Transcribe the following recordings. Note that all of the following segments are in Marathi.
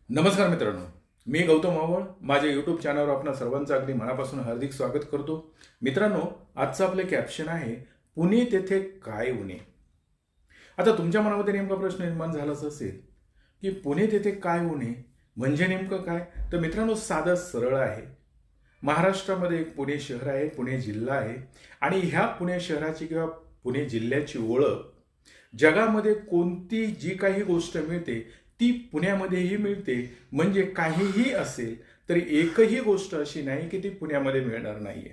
नमस्कार मित्रांनो, मी गौतम मावळ. माझ्या यूट्यूब चॅनलवर आपणा सर्वांचं अगदी मनापासून हार्दिक स्वागत करतो. मित्रांनो, आजचं आपलं कॅप्शन आहे, पुणे तेथे काय उणे. आता तुमच्या मनामध्ये नेमका प्रश्न निर्माण झालाच असेल की पुणे तेथे काय उणे म्हणजे नेमकं काय. तर मित्रांनो, साधं सरळ आहे. महाराष्ट्रामध्ये एक पुणे शहर आहे, पुणे जिल्हा आहे आणि ह्या पुणे शहराची किंवा पुणे जिल्ह्याची ओळख जगामध्ये कोणती जी काही गोष्ट मिळते ती पुण्यामध्येही मिळते. म्हणजे काहीही असेल तरी एकही गोष्ट अशी नाही की ती पुण्यामध्ये मिळणार नाहीये.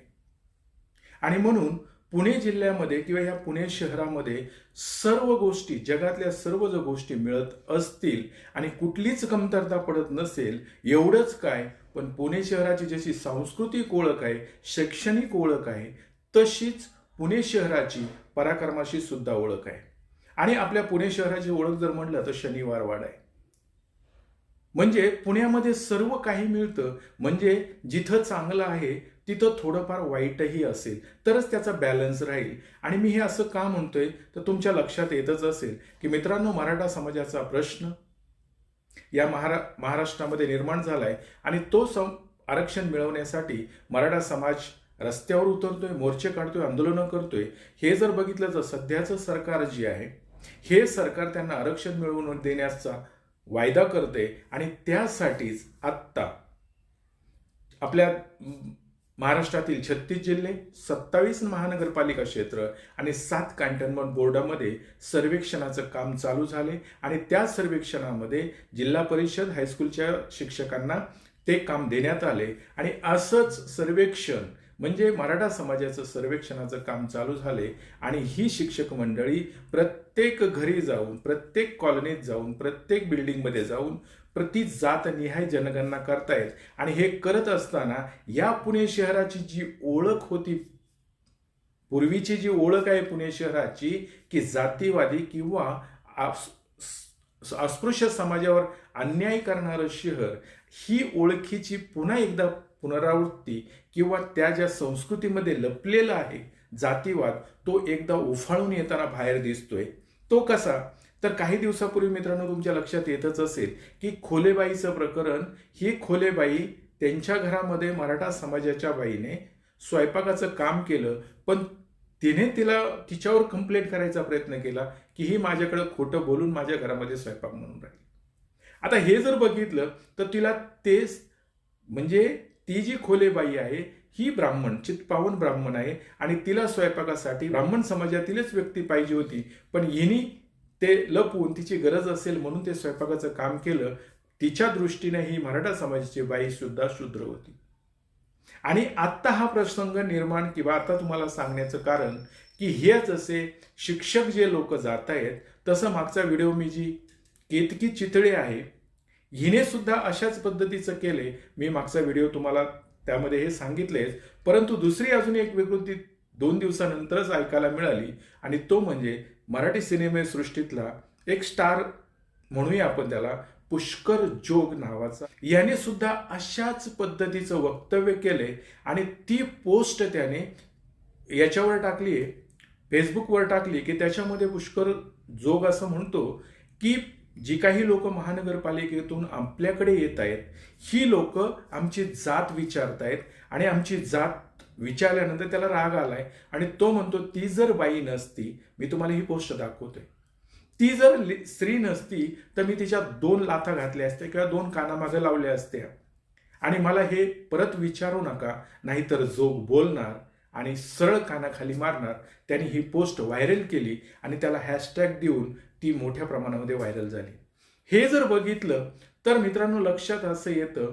आणि म्हणून पुणे जिल्ह्यामध्ये किंवा या पुणे शहरामध्ये सर्व गोष्टी, जगातल्या सर्व ज्या गोष्टी मिळत असतील आणि कुठलीच कमतरता पडत नसेल एवढंच काय, पण पुणे शहराची जशी सांस्कृतिक ओळख आहे, शैक्षणिक ओळख आहे, तशीच पुणे शहराची पराक्रमाशी सुद्धा ओळख आहे. आणि आपल्या पुणे शहराची ओळख जर म्हटलं तर शनिवार वाडा आहे. म्हणजे पुण्यामध्ये सर्व काही मिळतं. म्हणजे जिथं चांगलं आहे तिथं थोडंफार वाईटही असेल तरच त्याचा बॅलन्स राहील. आणि मी हे असं का म्हणतोय तर तुमच्या लक्षात येतच असेल की मित्रांनो, मराठा समाजाचा प्रश्न या महाराष्ट्रामध्ये निर्माण झालाय आणि तो आरक्षण मिळवण्यासाठी मराठा समाज रस्त्यावर उतरतोय, मोर्चे काढतोय, आंदोलनं करतोय. हे जर बघितलं तर सध्याचं सरकार जे आहे हे सरकार त्यांना आरक्षण मिळवून देण्याचा वायदा करते आणि त्यासाठीच आत्ता आपल्या महाराष्ट्रातील 36 जिल्हे, 27 महानगरपालिका क्षेत्र आणि 7 कॅन्टोन्मेंट बोर्डामध्ये सर्वेक्षणाचं काम चालू झाले आणि त्या सर्वेक्षणामध्ये जिल्हा परिषद हायस्कूलच्या शिक्षकांना ते काम देण्यात आले. आणि असंच सर्वेक्षण म्हणजे मराठा समाजाचं सर्वेक्षणाचं काम चालू झाले आणि ही शिक्षक मंडळी प्रत्येक घरी जाऊन, प्रत्येक कॉलनीत जाऊन, प्रत्येक बिल्डिंगमध्ये जाऊन प्रति जातनिहाय जनगणना करतायत. आणि हे करत असताना या पुणे शहराची जी ओळख होती, पूर्वीची जी ओळख आहे पुणे शहराची की जातीवादी किंवा अस्पृश्य समाजावर अन्याय करणारं शहर, ही ओळखीची पुन्हा एकदा पुनरावृत्ती किंवा त्या ज्या संस्कृतीमध्ये लपलेला आहे जातीवाद, तो एकदा उफाळून येताना बाहेर दिसतोय. तो कसा, तर काही दिवसापूर्वी मित्रांनो तुमच्या लक्षात येतच असेल की खोलेबाईचं प्रकरण. ही खोलेबाई, त्यांच्या घरामध्ये मराठा समाजाच्या बाईने स्वयंपाकाचं काम केलं, पण तिच्यावर कंप्लेंट करायचा प्रयत्न केला की ही माझ्याकडे खोटं बोलून माझ्या घरामध्ये स्वयंपाक म्हणून राहिली. आता हे जर बघितलं तर तिला तेच, म्हणजे ती जी खोलेबाई आहे ही ब्राह्मण, चित्पावन ब्राह्मण आहे आणि तिला स्वयंपाकासाठी ब्राह्मण समाजातीलच व्यक्ती पाहिजे होती, पण हिनी ते लपवून तिची गरज असेल म्हणून ते स्वयंपाकाचं काम केलं. तिच्या दृष्टीने ही मराठा समाजाची बाई सुद्धा शूद्र होती. आणि आत्ता हा प्रसंग निर्माण किंवा आता तुम्हाला सांगण्याचं कारण की हे जसे शिक्षक जे लोक जात आहेत, तसं मागचा व्हिडिओ मी जी केतकी चितळे आहे हिने सुद्धा अशाच पद्धतीचं केले. मी मागचा व्हिडिओ तुम्हाला त्यामध्ये हे सांगितलेच, परंतु दुसरी अजून एक विकृती 2 दिवसानंतरच ऐकायला मिळाली आणि तो म्हणजे मराठी सिनेमेसृष्टीतला एक स्टार म्हणूया आपण त्याला, पुष्कर जोग नावाचा, याने सुद्धा अशाच पद्धतीचं वक्तव्य केले आणि ती पोस्ट त्याने याच्यावर टाकली आहे, फेसबुकवर टाकली की त्याच्यामध्ये पुष्कर जोग असं म्हणतो की जी काही लोक महानगरपालिकेतून आपल्याकडे येत आहेत ही लोक आमची जात विचारतायत आणि आमची जात विचारल्यानंतर त्याला राग आलाय आणि तो म्हणतो ती जर बाई नसती, मी तुम्हाला ही पोस्ट दाखवतोय, ती जर स्त्री नसती तर मी तिच्या 2 लाथा घातल्या असत्या किंवा 2 कानामागे लावल्या असत्या आणि मला हे परत विचारू नका, नाहीतर जोग बोलणार आणि सरळ कानाखाली मारणार. त्यांनी ही पोस्ट व्हायरल केली आणि त्याला हॅशटॅग देऊन ती मोठ्या प्रमाणामध्ये व्हायरल झाली. हे जर बघितलं तर मित्रांनो लक्षात असं येतं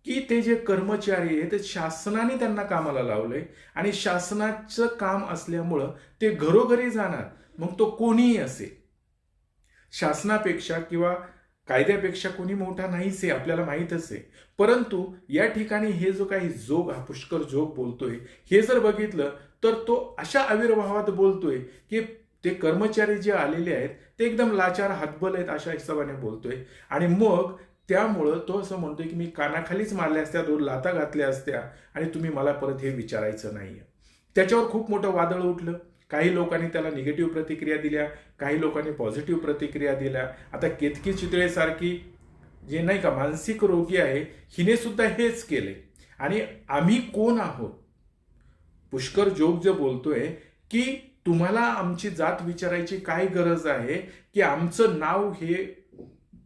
की ते जे कर्मचारी आहेत ते शासनाने त्यांना कामाला लावलंय आणि शासनाचं काम असल्यामुळं ते घरोघरी जाणार, मग तो कोणीही असेल. शासनापेक्षा किंवा कायद्यापेक्षा कोणी मोठा नाहीच आहे, आपल्याला माहीतच आहे. परंतु या ठिकाणी हे जो काही जोग, हा पुष्कर जोग बोलतोय, हे जर बघितलं तर तो अशा आविर्भावात बोलतोय की ते कर्मचारी जे आलेले आहेत ते एकदम लाचार, हातबल आहेत अशा हिशोबाने बोलतोय. आणि मग त्यामुळं तो असं म्हणतोय की मी कानाखालीच मारल्या असत्या, 2 लाथा घातल्या असत्या आणि तुम्ही मला परत हे विचारायचं नाहीये. त्याच्यावर खूप मोठं वादळ उठलं. काही लोकांनी त्याला निगेटिव्ह प्रतिक्रिया दिल्या, काही लोकांनी पॉझिटिव्ह प्रतिक्रिया दिल्या. आता केतकी चितळे सारखी जे नाही का मानसिक रोगी आहे, हिने सुद्धा हेच केले. आणि आम्ही कोण आहोत? पुष्कर जोग जे बोलतोय की तुम्हाला आमची जात विचारायची काय गरज आहे, की आमचं नाव हे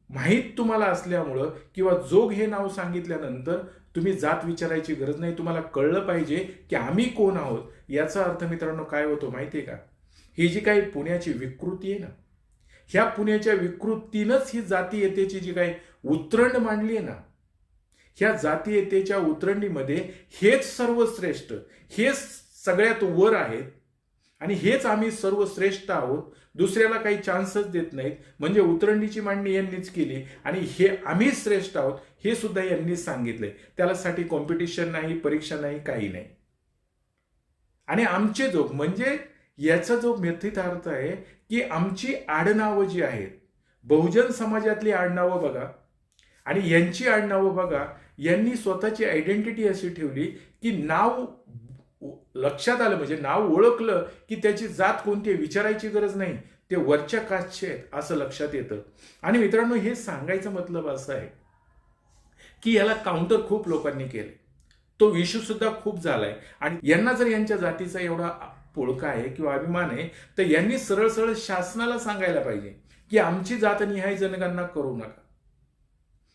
माहीत तुम्हाला असल्यामुळं किंवा जोग हे नाव सांगितल्यानंतर तुम्ही जात विचारायची गरज नाही. तुम्हाला कळलं पाहिजे की आम्ही कोण आहोत. याचा अर्थ मित्रांनो काय होतो माहितीये का? ही जी काही पुण्याची विकृती आहे ना, ह्या पुण्याच्या विकृतीनंच ही जातीयतेची जी काही उतरंड मांडली आहे ना, ह्या जातीयतेच्या उतरंडीमध्ये हेच सर्वश्रेष्ठ, हेच सगळ्यात वर आहेत आणि हेच आम्ही सर्वश्रेष्ठ आहोत, दुसऱ्याला काही चान्सच देत नाहीत. म्हणजे उतरंडीची मांडणी यांनीच केली आणि हे आम्ही श्रेष्ठ आहोत हे सुद्धा यांनीच सांगितलंय. त्यासाठी कॉम्पिटिशन नाही, परीक्षा नाही, काही नाही. आणि आमचे जोग म्हणजे याचा जो मिथित अर्थ आहे की आमची आडनावं जी आहेत, बहुजन समाजातली आडनावं बघा आणि यांची आडनावं बघा. यांनी स्वतःची आयडेंटिटी अशी ठेवली की नाव लक्षात आलं म्हणजे नाव ओळखलं की त्याची जात कोणती विचारायची गरज नाही, ते वरच्या कास्टचे आहेत असं लक्षात येतं. आणि मित्रांनो हे सांगायचं मतलब असं आहे की याला काउंटर खूप लोकांनी केले, तो इश्यू सुद्धा खूप झालाय. आणि यांना जर यांच्या जातीचा एवढा पोळका आहे किंवा अभिमान आहे तर यांनी सरळ सरळ शासनाला सांगायला पाहिजे की आमची जातनिहाय जनगणना करू नका,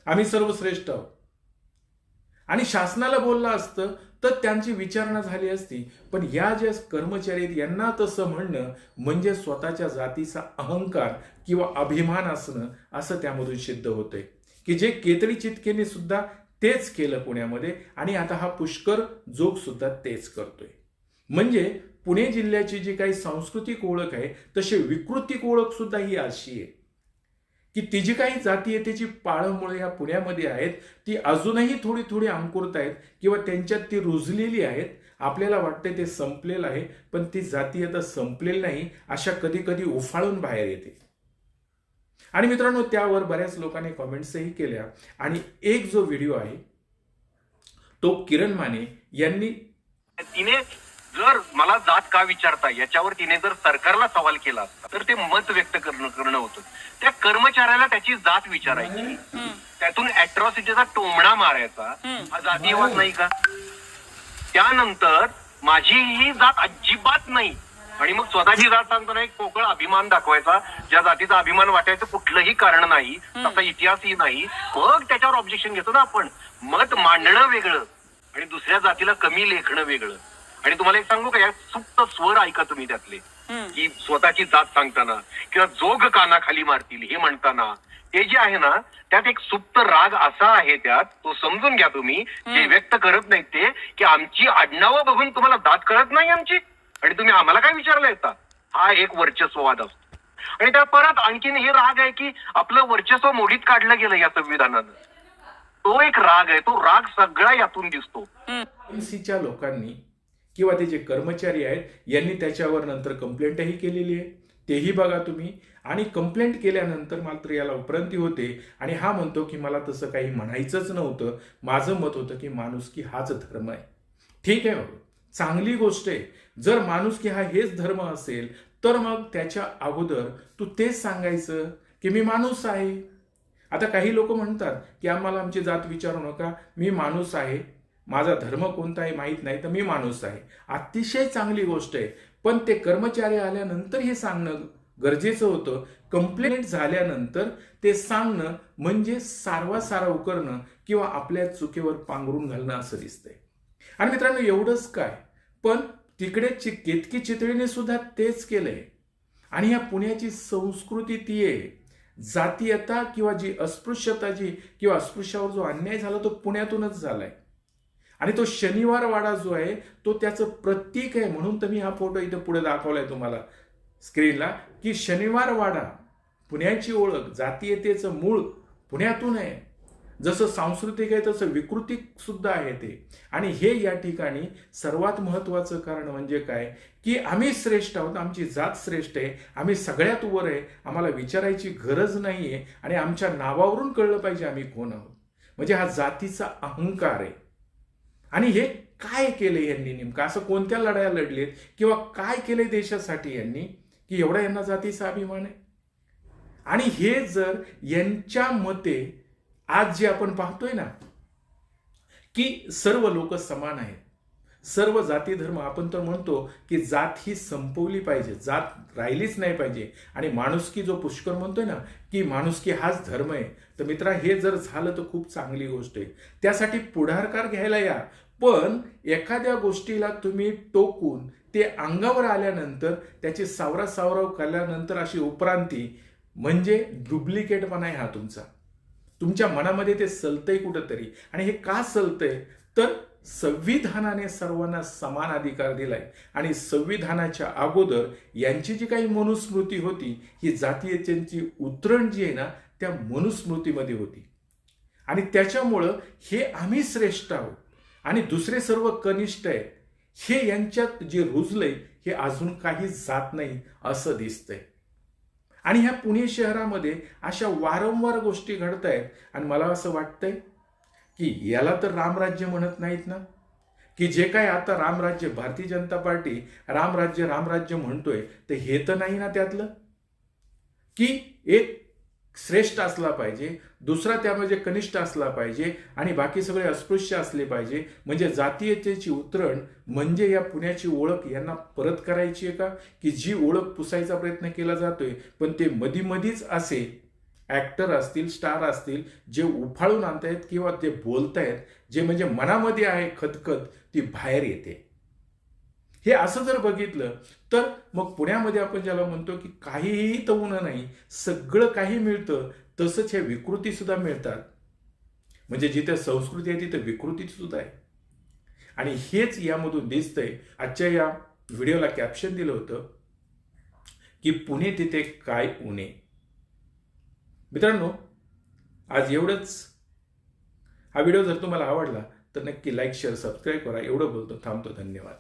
आम्ही सर्वश्रेष्ठ आहोत. आणि शासनाला बोललं असतं तर त्यांची विचारणा झाली असती. पण या ज्या कर्मचारी आहेत यांना तसं म्हणणं म्हणजे स्वतःच्या जातीचा अहंकार किंवा अभिमान असणं असं त्यामधून सिद्ध होतंय की जे केतडी चितकेने सुद्धा तेच केलं पुण्यामध्ये आणि आता हा पुष्कर जोग सुद्धा तेच करतोय. म्हणजे पुणे जिल्ह्याची जी काही सांस्कृतिक ओळख आहे तशी विकृतिक ओळख सुद्धा ही अशी आहे की ती जी काही जातीयतेची पाळंमुळे या पुण्यामध्ये आहेत ती अजूनही थोडी थोडी अंकुरत आहेत किंवा त्यांच्यात ती रुजलेली आहेत. आपल्याला वाटते ते संपलेलं आहे पण ती जातीयता संपलेली नाही, अशा कधी कधी उफाळून बाहेर येते. आणि मित्रांनो त्यावर बऱ्याच लोकांनी कॉमेंट्सही केल्या. आणि एक जो व्हिडिओ आहे तो किरण माने यांनी, तिने जर मला जात का विचारता याच्यावर तिने जर सरकारला सवाल केला तर ते मत व्यक्त करणं होतं. त्या कर्मचाऱ्याला त्याची जात विचारायची, त्यातून अॅट्रॉसिटीचा टोमणा मारायचा, हा जातीयवाद नाही का? त्यानंतर माझी ही जात अजिबात नाही आणि मग स्वतःची जात सांगताना एक पोकळ अभिमान दाखवायचा, ज्या जातीचा अभिमान वाटायचं कुठलंही कारण नाही, तसा इतिहासही नाही. मग त्याच्यावर ऑब्जेक्शन घेतो ना आपण. मत मांडणं वेगळं आणि दुसऱ्या जातीला कमी लेखणं वेगळं. आणि तुम्हाला एक सांगू का, या सुप्त स्वर ऐका तुम्ही त्यातले, की स्वतःची जात सांगताना किंवा जोग कानाखाली मारतील हे म्हणताना ते जे आहे ना त्यात एक सुप्त राग असा आहे त्यात, तो समजून घ्या तुम्ही. जे व्यक्त करत नाहीत ते की आमची आडनावं बघून तुम्हाला जात कळत नाही आमची आणि तुम्ही आम्हाला काय विचारलं येता, हा एक वर्चस्ववाद असतो. आणि त्या परत आणखीन हे राग आहे की आपलं वर्चस्व मोडीत काढलं गेलं या संविधानानं. तो एक राग आहे, तो राग सगळा यातून दिसतो. एमसीच्या लोकांनी किंवा ते जे कर्मचारी आहेत यांनी त्याच्यावर नंतर कंप्लेंटही केलेली आहे, तेही बघा तुम्ही. आणि कंप्लेंट केल्यानंतर मात्र याला उपरंती होते आणि हा म्हणतो की मला तसं काही म्हणायचंच नव्हतं, माझं मत होतं की माणुसकी हाच धर्म आहे. ठीक आहे बाबा, चांगली गोष्ट आहे. जर माणुसकी हा हेच धर्म असेल तर मग त्याच्या अगोदर तू तेच सांगायचं की मी माणूस आहे. आता काही लोक म्हणतात की आम्हाला आमची जात विचारू नका, मी माणूस आहे, माझा धर्म कोणता आहे माहीत नाही तर मी माणूस आहे. अतिशय चांगली गोष्ट आहे. पण ते कर्मचारी आल्यानंतर हे सांगणं गरजेचं होतं. कंप्लेंट झाल्यानंतर ते सांगणं म्हणजे सारवासारव करणं किंवा आपल्या चुकीवर पांघरून घालणं असं दिसतंय. आणि मित्रांनो एवढंच काय, पण तिकडे केतकी चितळीने सुद्धा तेच केलंय. आणि या पुण्याची संस्कृती ती आहे, जातीयता किंवा जी अस्पृश्यता जी किंवा अस्पृश्यावर जो अन्याय झाला तो पुण्यातूनच झालाय. आणि तो शनिवार वाडा जो आहे तो त्याचं प्रतीक आहे. म्हणून तर मी हा फोटो इथे पुढे दाखवलाय तुम्हाला स्क्रीनला की शनिवार वाडा पुण्याची ओळख, जातीयतेचं मूळ पुण्यातून आहे. जसं सांस्कृतिक आहे तसं विकृतिक सुद्धा आहे ते. आणि हे या ठिकाणी सर्वात महत्वाचं कारण म्हणजे काय की आम्ही श्रेष्ठ आहोत, आमची जात श्रेष्ठ आहे, आम्ही सगळ्यात वर आहे, आम्हाला विचारायची गरज नाहीये आणि आमच्या नावावरून कळलं पाहिजे आम्ही कोण आहोत. म्हणजे हा जातीचा अहंकार आहे. आणि हे काय केलंय यांनी, नेमकं असं कोणत्या लढाया लढलेत किंवा काय केलंय देशासाठी यांनी की एवढा यांना जातीचा अभिमान आहे. आणि हे जर यांच्या मते आज जे आपण पाहतोय ना की सर्व लोक समान आहेत, सर्व जाती धर्म, आपण तर म्हणतो की जात ही संपवली पाहिजे, जात राहिलीच नाही पाहिजे, आणि माणुसकी जो पुष्कर म्हणतोय ना की माणुसकी हाच धर्म आहे, तर मित्रा हे जर झालं तर खूप चांगली गोष्ट आहे. त्यासाठी पुढाकार घ्यायला या, पण एखाद्या गोष्टीला तुम्ही टोकून ते अंगावर आल्यानंतर त्याची सावराव केल्यानंतर अशी उपरांती म्हणजे डुप्लिकेटपणा आहे हा तुमचा. तुमच्या मनामध्ये ते सलतंय कुठंतरी, आणि हे का सलतंय तर संविधानाने सर्वांना समान अधिकार दिलाय, आणि संविधानाच्या अगोदर यांची जी काही मनुस्मृती होती ही जातीयतेची उतरण जी आहे ना त्या मनुस्मृतीमध्ये होती, आणि त्याच्यामुळं हे आम्ही श्रेष्ठ आहोत आणि दुसरे सर्व कनिष्ठ आहेत, हे यांच्यात जे रुजलंय हे अजून काही जात नाही असं दिसतंय. आणि ह्या पुणे शहरामध्ये अशा वारंवार गोष्टी घडत आहेत, आणि मला असं वाटतंय की याला तर रामराज्य म्हणत नाहीत ना, की जे काय आता रामराज्य, भारतीय जनता पार्टी रामराज्य म्हणतोय, तर हे तर नाही ना त्यातलं की एक श्रेष्ठ असला पाहिजे, दुसरा त्यामध्ये कनिष्ठ असला पाहिजे, आणि बाकी सगळे अस्पृश्य असले पाहिजे. म्हणजे जातीयतेची उतरण म्हणजे या पुण्याची ओळख यांना परत करायची आहे का, की जी ओळख पुसायचा प्रयत्न केला जातोय, पण ते मधीच असे ऍक्टर असतील, स्टार असतील, जे उफाळून आणतायत किंवा ते बोलतायत, जे म्हणजे मनामध्ये आहे खतखत ती बाहेर येते. हे असं जर बघितलं तर मग पुण्यामध्ये आपण ज्याला म्हणतो की काहीही तवून नाही, सगळं काही मिळतं, तसंच हे विकृती सुद्धा मिळतात. म्हणजे जिथे संस्कृती आहे तिथे विकृती सुद्धा आहे, आणि हेच यामधून दिसतंय. आजच्या या व्हिडिओला कॅप्शन दिलं होतं की पुणे तिथे काय उणे. मित्रांनो, आज एवढंच. हा व्हिडिओ जर तुम्हाला आवडला तर नक्की लाईक, शेअर, सबस्क्राईब करा. एवढं बोलतो, थांबतो. धन्यवाद.